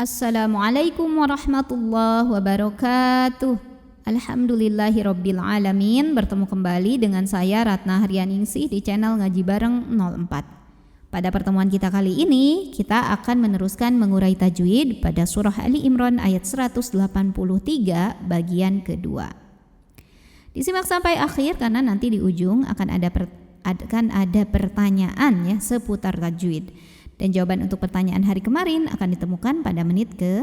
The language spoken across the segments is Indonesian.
Assalamualaikum warahmatullahi wabarakatuh. Alhamdulillahirabbil alamin. Bertemu kembali dengan saya Ratna Haryaningsih di channel Ngaji Bareng 04. Pada pertemuan kita kali ini, kita akan meneruskan mengurai tajwid pada surah Ali Imran ayat 183 bagian kedua. Disimak sampai akhir karena nanti di ujung akan ada pertanyaan ya seputar tajwid. Dan jawaban untuk pertanyaan hari kemarin akan ditemukan pada menit ke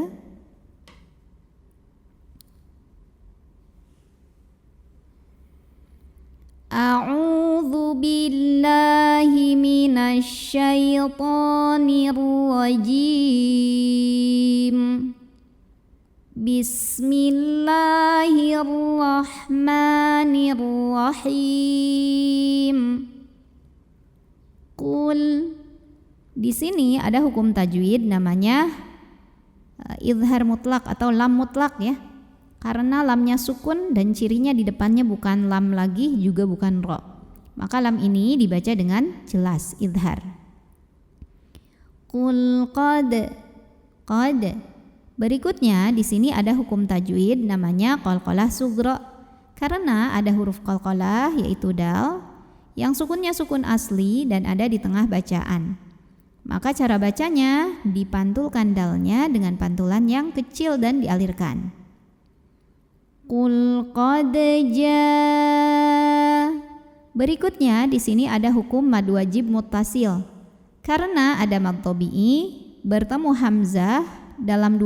A'udzu billahi minasy syaithanir rajim. Bismillahirrahmanirrahim. Qul. Di sini ada hukum tajwid namanya idhar mutlak atau lam mutlak ya. Karena lamnya sukun dan cirinya di depannya bukan lam lagi juga bukan ro. Maka lam ini dibaca dengan jelas idhar. Qul qad. Berikutnya di sini ada hukum tajwid namanya qalqalah sughra. Karena ada huruf qalqalah yaitu dal yang sukunnya sukun asli dan ada di tengah bacaan. Maka cara bacanya dipantulkan dalnya dengan pantulan yang kecil dan dialirkan. Qul qad jaa. Berikutnya di sini ada hukum mad wajib muttasil. Karena ada mad tabi'i bertemu hamzah dalam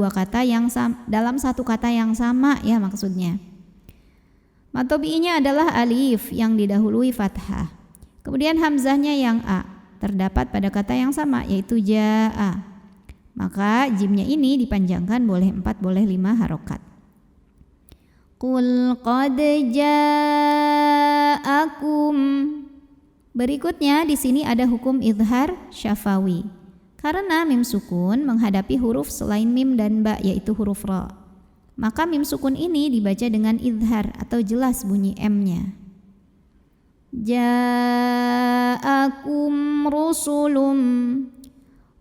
dalam satu kata yang sama ya maksudnya. Mad tabi'inya adalah alif yang didahului fathah. Kemudian hamzahnya yang a. Terdapat pada kata yang sama yaitu jaa. Maka jimnya ini dipanjangkan boleh 4 boleh 5 harokat. Qul qad ja'akum. Berikutnya di sini ada hukum idhar syafawi. Karena mim sukun menghadapi huruf selain mim dan ba yaitu huruf ra. Maka mim sukun ini dibaca dengan idhar atau jelas bunyi m-nya. Ja'akum rusulum.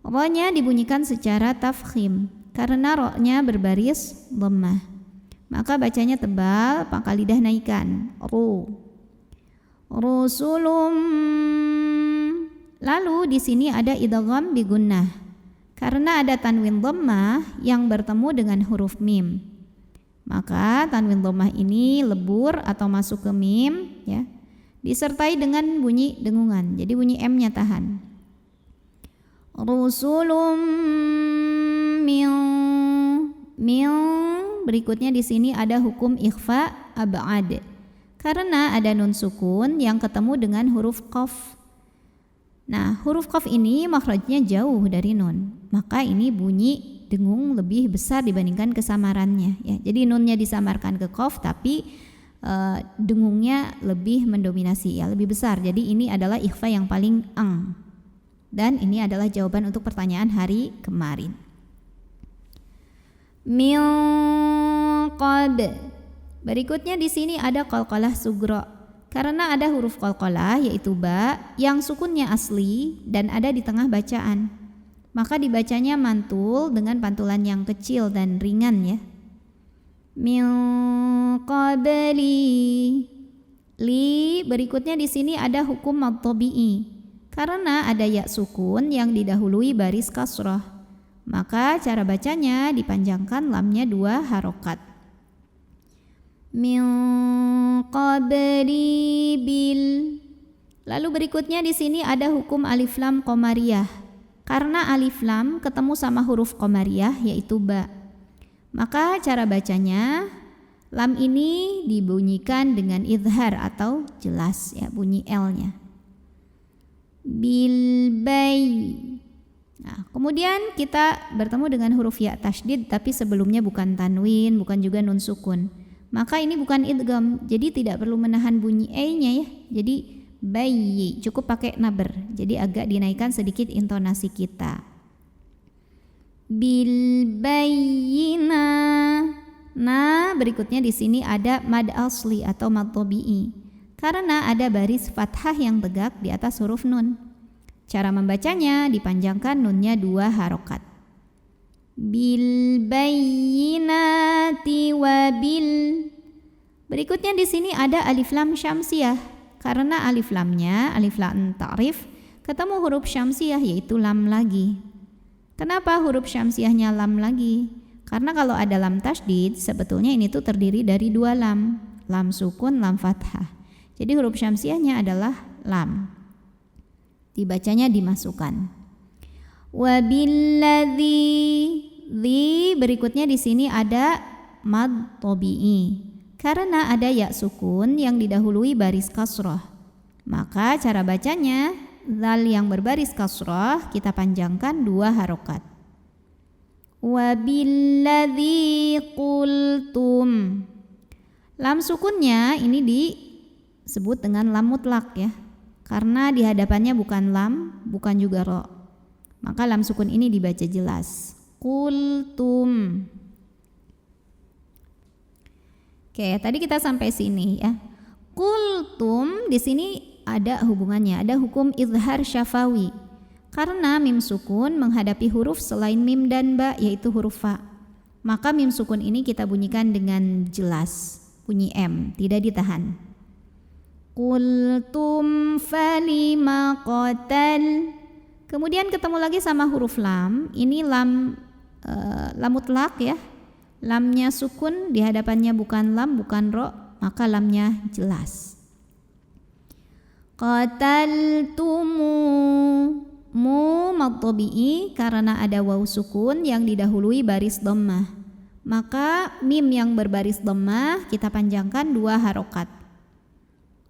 Ro-nya dibunyikan secara tafkhim karena ro-nya berbaris dhammah. Maka bacanya tebal, pangkal lidah naikkan. Ru. Rusulum. Lalu di sini ada idgham bi gunnah. Karena ada tanwin dhammah yang bertemu dengan huruf mim. Maka tanwin dhammah ini lebur atau masuk ke mim ya. Disertai dengan bunyi dengungan. Jadi bunyi M-nya tahan. Rusulum min. Berikutnya di sini ada hukum ikhfa ab'ad. Karena ada nun sukun yang ketemu dengan huruf qaf. Nah, huruf qaf ini makhrajnya jauh dari nun. Maka ini bunyi dengung lebih besar dibandingkan kesamarannya ya. Jadi nunnya disamarkan ke qaf tapi dengungnya lebih mendominasi ya, lebih besar. Jadi ini adalah ikhfa yang paling ang. Dan ini adalah jawaban untuk pertanyaan hari kemarin. Min qad. Berikutnya di sini ada qalqalah sughra. Karena ada huruf qalqalah yaitu ba yang sukunnya asli dan ada di tengah bacaan. Maka dibacanya mantul dengan pantulan yang kecil dan ringan ya. Min qabli. Li. Berikutnya di sini ada hukum mad tabi'i. Karena ada ya sukun yang didahului baris kasrah. Maka cara bacanya dipanjangkan lamnya 2 harokat. Min qabli bil. Lalu berikutnya di sini ada hukum alif lam qamariyah. Karena alif lam ketemu sama huruf qamariyah yaitu ba. Maka cara bacanya lam ini dibunyikan dengan idhar atau jelas ya bunyi L-nya. Bil bay. Nah, kemudian kita bertemu dengan huruf ya tasydid tapi sebelumnya bukan tanwin, bukan juga nun sukun. Maka ini bukan idgham, jadi tidak perlu menahan bunyi e-nya ya. Jadi bayi cukup pakai naber. Jadi agak dinaikkan sedikit intonasi kita. Bil bayyina. Nah, berikutnya di sini ada mad asli atau mad tabi'i. Karena ada baris fathah yang tegak di atas huruf nun. Cara membacanya dipanjangkan nunnya 2 harokat. Bil bayyinati wabil. Berikutnya di sini ada alif lam syamsiyah. Karena alif lamnya, alif lam ta'rif, ketemu huruf syamsiyah yaitu lam lagi. Kenapa huruf syamsiyahnya lam lagi? Karena kalau ada lam tasydid, sebetulnya ini tuh terdiri dari dua lam. Lam sukun, lam fathah. Jadi huruf syamsiyahnya adalah lam. Dibacanya dimasukkan. Wabilladzi, di berikutnya di sini ada mad tabi'i. Karena ada ya sukun yang didahului baris kasrah, maka cara bacanya zal yang berbaris kasrah kita panjangkan 2 harokat. Wabilladzi qultum. Lam sukunnya ini disebut dengan lam mutlak ya, karena di hadapannya bukan lam, bukan juga ro. Maka lam sukun ini dibaca jelas. Qultum. Oke, tadi kita sampai sini ya. Qultum di sini ada hubungannya, ada hukum izhar syafawi. Karena mim sukun menghadapi huruf selain mim dan ba yaitu huruf fa. Maka mim sukun ini kita bunyikan dengan jelas, bunyi M, tidak ditahan. Qultum falima qatal. Kemudian ketemu lagi sama huruf lam. Ini lam mutlak ya. Lamnya sukun, di hadapannya bukan lam, bukan ro, maka lamnya jelas. Qataltumu, mu mad tabi'i karena ada waw sukun yang didahului baris dhammah. Maka mim yang berbaris dhammah kita panjangkan 2 harokat.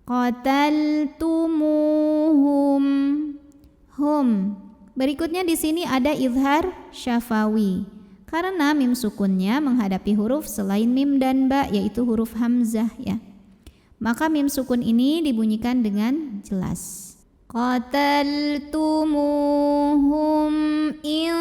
Qataltumuhum, hum. Berikutnya di sini ada izhar syafawi. Karena mim sukunnya menghadapi huruf selain mim dan ba yaitu huruf hamzah ya. Maka mim sukun ini dibunyikan dengan jelas. Qataltumuhum in.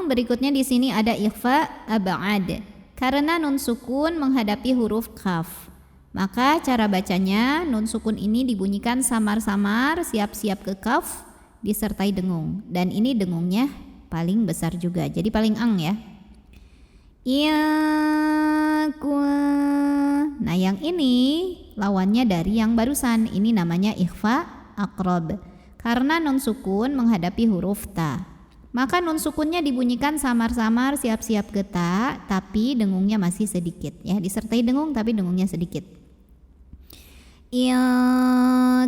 Berikutnya di sini ada ikhfa ab'ad. Karena nun sukun menghadapi huruf kaf. Maka cara bacanya nun sukun ini dibunyikan samar-samar siap-siap ke kaf disertai dengung, dan ini dengungnya paling besar juga, jadi paling ang ya. Nah yang ini lawannya dari yang barusan, ini namanya ikhfa aqrab. Karena nun sukun menghadapi huruf ta, maka nun sukunnya dibunyikan samar-samar siap-siap ke ta, tapi dengungnya masih sedikit ya, disertai dengung tapi dengungnya sedikit.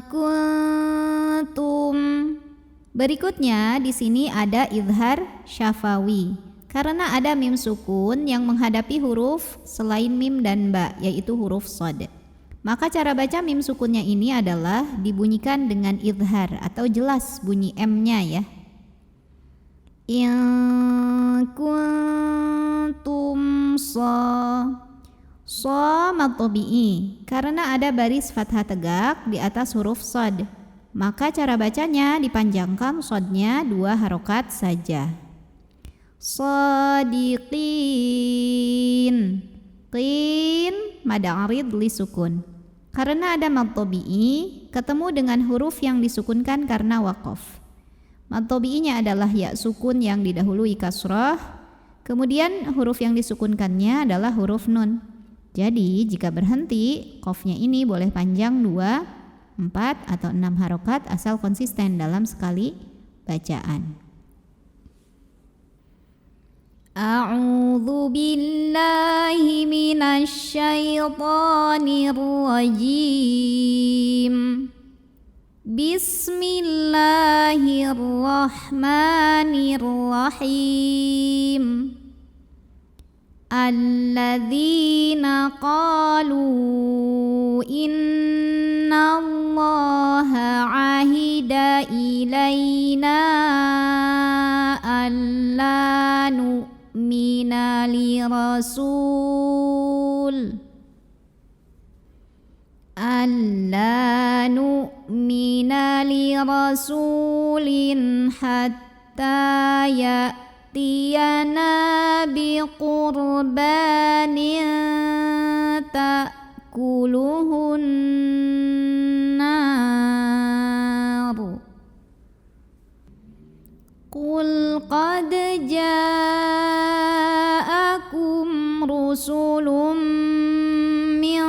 Kuntum. Berikutnya di sini ada izhar syafawi. Karena ada mim sukun yang menghadapi huruf selain mim dan ba yaitu huruf shad. Maka cara baca mim sukunnya ini adalah dibunyikan dengan izhar atau jelas bunyi M-nya ya. In kuntum mad tabi'i. Karena ada baris fathah tegak di atas huruf shad. Maka cara bacanya dipanjangkan shadnya 2 harokat saja. Shadiqin. Qin mad arid li sukun. Karena ada mad tabi'i ketemu dengan huruf yang disukunkan karena waqaf. Mad tabi'inya adalah ya sukun yang didahului kasrah. Kemudian huruf yang disukunkannya adalah huruf nun. Jadi jika berhenti, qafnya ini boleh panjang 2, 4 atau 6 harokat asal konsisten dalam sekali bacaan. A'udzu billahi minasy syaithanir rajim. Bismillahirrahmanirrahim. Alladzina qalu innallaha ahida ilaina alla nu'mina lirasul alla nu'mina lirasulin hatta ya'tiyana biqurbanin ta'kuluhun nar. Qul قل قد جاءكم رسل من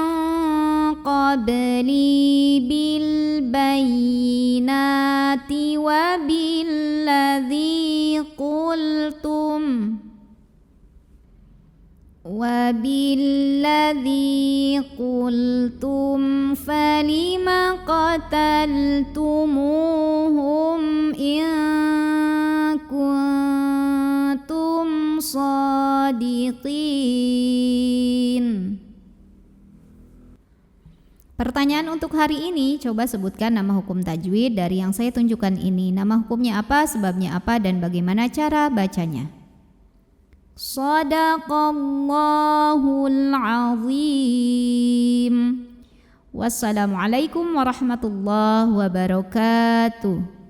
قبلي بالبينات وبالذي قلتم فلم قتلتموهم إن كنتم صادقين. Pertanyaan untuk hari ini, coba sebutkan nama hukum tajwid dari yang saya tunjukkan ini. Nama hukumnya apa, sebabnya apa, dan bagaimana cara bacanya. Shadaqallahul azim. Wassalamualaikum warahmatullahi wabarakatuh.